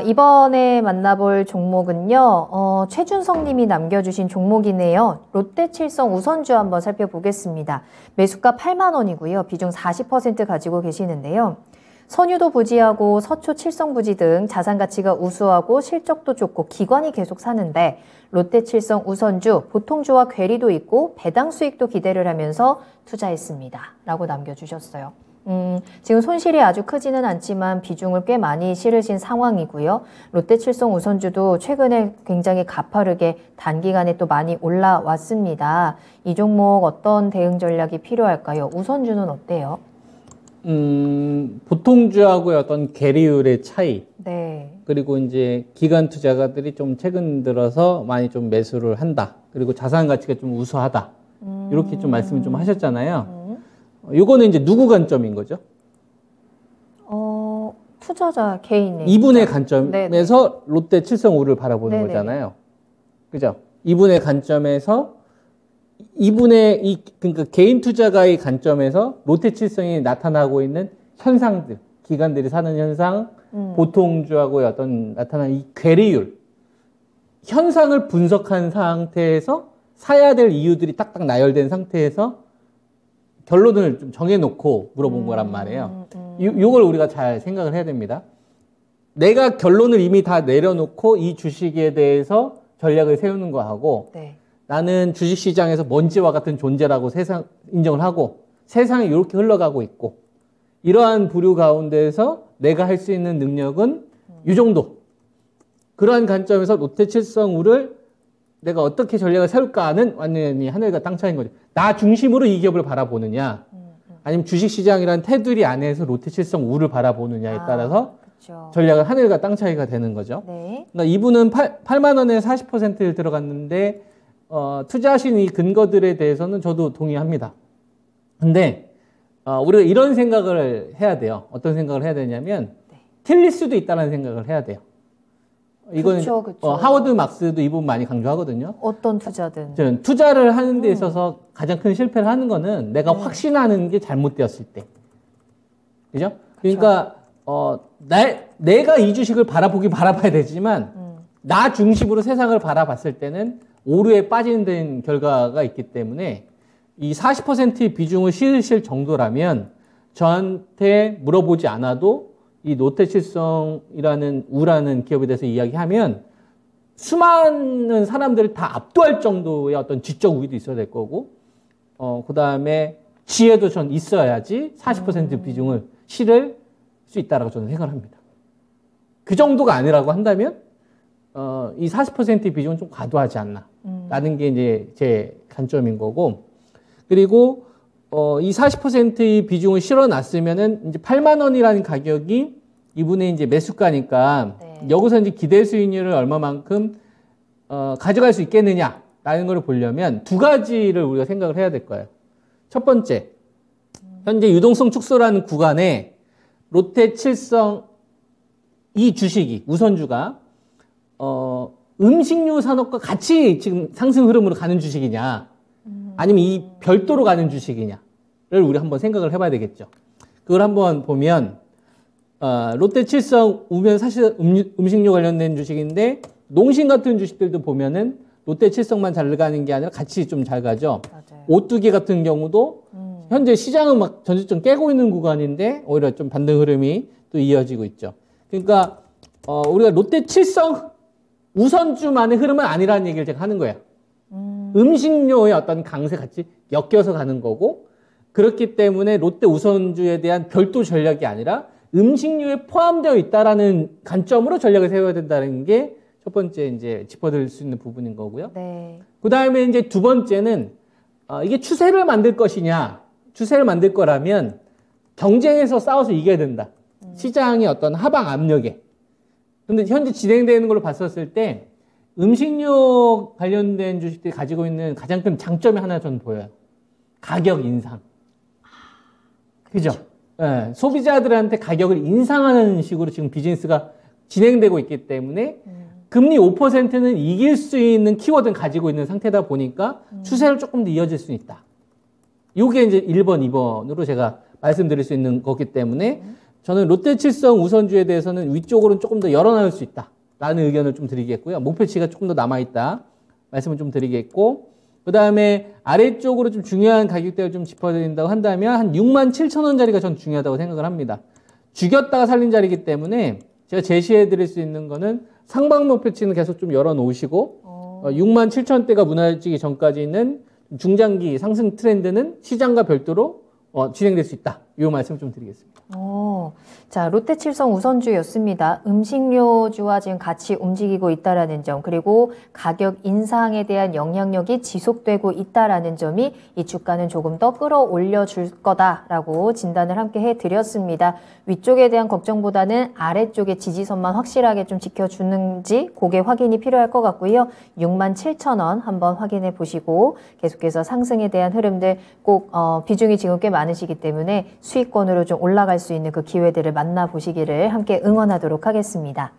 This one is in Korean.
이번에 만나볼 종목은요, 최준성 님이 남겨주신 종목이네요. 롯데칠성 우선주 한번 살펴보겠습니다. 매수가 8만 원이고요. 비중 40% 가지고 계시는데요. 선유도 부지하고 서초 칠성 부지 등 자산 가치가 우수하고 실적도 좋고 기관이 계속 사는데 롯데칠성 우선주, 보통주와 괴리도 있고 배당 수익도 기대를 하면서 투자했습니다. 라고 남겨주셨어요. 지금 손실이 아주 크지는 않지만 비중을 꽤 많이 실으신 상황이고요. 롯데칠성 우선주도 최근에 굉장히 가파르게 단기간에 또 많이 올라왔습니다. 이 종목 어떤 대응 전략이 필요할까요? 우선주는 어때요? 보통주하고의 어떤 계리율의 차이. 네. 그리고 이제 기관 투자가들이 좀 최근 들어서 많이 좀 매수를 한다. 그리고 자산 가치가 좀 우수하다. 이렇게 좀 말씀을 좀 하셨잖아요. 요거는 이제 누구 관점인 거죠? 투자자 개인의 이분의 관점에서 네네. 롯데 칠성우를 바라보는 네네. 거잖아요. 그죠? 이분의 관점에서 그러니까 개인 투자가의 관점에서 롯데 칠성이 나타나고 있는 현상들, 기관들이 사는 현상, 보통주하고의 어떤 나타나는 이 괴리율, 현상을 분석한 상태에서 사야 될 이유들이 딱딱 나열된 상태에서 결론을 좀 정해놓고 물어본 거란 말이에요. 요걸 우리가 잘 생각을 해야 됩니다. 내가 결론을 이미 다 내려놓고 이 주식에 대해서 전략을 세우는 거하고 네. 나는 주식시장에서 먼지와 같은 존재라고 인정을 하고 세상이 이렇게 흘러가고 있고 이러한 부류 가운데에서 내가 할 수 있는 능력은 이 정도. 그러한 관점에서 롯데칠성우를 내가 어떻게 전략을 세울까는 완전히 하늘과 땅 차이인 거죠. 나 중심으로 이 기업을 바라보느냐 아니면 주식시장이라는 테두리 안에서 롯데칠성우를 바라보느냐에 따라서 그쵸. 전략은 하늘과 땅 차이가 되는 거죠. 네. 그러니까 이분은 8만 원에 40%를 들어갔는데 투자하신 이 근거들에 대해서는 저도 동의합니다. 근데 우리가 이런 생각을 해야 돼요. 어떤 생각을 해야 되냐면 틀릴 수도 있다는 생각을 해야 돼요. 이거는 그쵸. 하워드 막스도 이 부분 많이 강조하거든요. 어떤 투자든. 저는 투자를 하는 데 있어서 가장 큰 실패를 하는 거는 내가 확신하는 게 잘못되었을 때. 그죠? 그러니까 내가 이 주식을 바라봐야 되지만 나 중심으로 세상을 바라봤을 때는 오류에 빠지는 결과가 있기 때문에 이 40%의 비중을 실으실 정도라면 저한테 물어보지 않아도 이 롯데칠성이라는 우라는 기업에 대해서 이야기하면 수많은 사람들을 다 압도할 정도의 어떤 지적 우위도 있어야 될 거고 그 다음에 지혜도 전 있어야지 40% 비중을 실을 수 있다라고 저는 생각을 합니다. 그 정도가 아니라고 한다면 이 40%의 비중은 좀 과도하지 않나 라는 게 이제 제 관점인 거고 그리고 이 40%의 비중을 실어놨으면은 이제 8만 원이라는 가격이 이분의 이제 매수가니까 여기서 이제 기대 수익률을 얼마만큼 가져갈 수 있겠느냐라는 걸 보려면 두 가지를 우리가 생각을 해야 될 거예요. 첫 번째, 현재 유동성 축소라는 구간에 롯데칠성 이 주식이 우선주가 음식료 산업과 같이 지금 상승 흐름으로 가는 주식이냐 아니면 이 별도로 가는 주식이냐를 우리 한번 생각을 해봐야 되겠죠. 그걸 한번 보면 롯데칠성 우면 사실 음식료 관련된 주식인데 농심 같은 주식들도 보면은 롯데칠성만 잘 가는 게 아니라 같이 좀 잘 가죠. 맞아요. 오뚜기 같은 경우도 현재 시장은 막 전체적으로 깨고 있는 구간인데 오히려 좀 반등 흐름이 또 이어지고 있죠. 그러니까 우리가 롯데칠성 우선주만의 흐름은 아니라는 얘기를 제가 하는 거예요. 음식료의 어떤 강세 같이 엮여서 가는 거고 그렇기 때문에 롯데 우선주에 대한 별도 전략이 아니라 음식료에 포함되어 있다라는 관점으로 전략을 세워야 된다는 게 첫 번째 이제 짚어드릴 수 있는 부분인 거고요. 네. 그 다음에 이제 두 번째는 이게 추세를 만들 것이냐, 추세를 만들 거라면 경쟁에서 싸워서 이겨야 된다. 시장의 어떤 하방 압력에. 근데 현재 진행되는 걸로 봤었을 때 음식료 관련된 주식들이 가지고 있는 가장 큰 장점이 하나 저는 보여요. 가격 인상. 그죠? 네, 소비자들한테 가격을 인상하는 식으로 지금 비즈니스가 진행되고 있기 때문에 금리 5%는 이길 수 있는 키워드는 가지고 있는 상태다 보니까 추세를 조금 더 이어질 수 있다. 이게 이제 1번, 2번으로 제가 말씀드릴 수 있는 거기 때문에 저는 롯데칠성 우선주에 대해서는 위쪽으로는 조금 더 열어놓을 수 있다라는 의견을 좀 드리겠고요. 목표치가 조금 더 남아있다 말씀을 좀 드리겠고, 그 다음에 아래쪽으로 좀 중요한 가격대를 좀 짚어드린다고 한다면 한 67,000원짜리가 전 중요하다고 생각을 합니다. 죽였다가 살린 자리이기 때문에 제가 제시해드릴 수 있는 거는 상방 목표치는 계속 좀 열어놓으시고 67,000원대가 무너지기 전까지는 중장기 상승 트렌드는 시장과 별도로 진행될 수 있다. 이 말씀 좀 드리겠습니다. 자, 롯데칠성 우선주였습니다. 음식료주와 지금 같이 움직이고 있다라는 점, 그리고 가격 인상에 대한 영향력이 지속되고 있다라는 점이 이 주가는 조금 더 끌어올려 줄 거다라고 진단을 함께 해드렸습니다. 위쪽에 대한 걱정보다는 아래쪽의 지지선만 확실하게 좀 지켜주는지 그게 확인이 필요할 것 같고요. 67,000원 한번 확인해 보시고 계속해서 상승에 대한 흐름들 꼭 비중이 지금 꽤 많으시기 때문에 수익권으로 좀 올라갈 수 있는 그 기회들을 만나보시기를 함께 응원하도록 하겠습니다.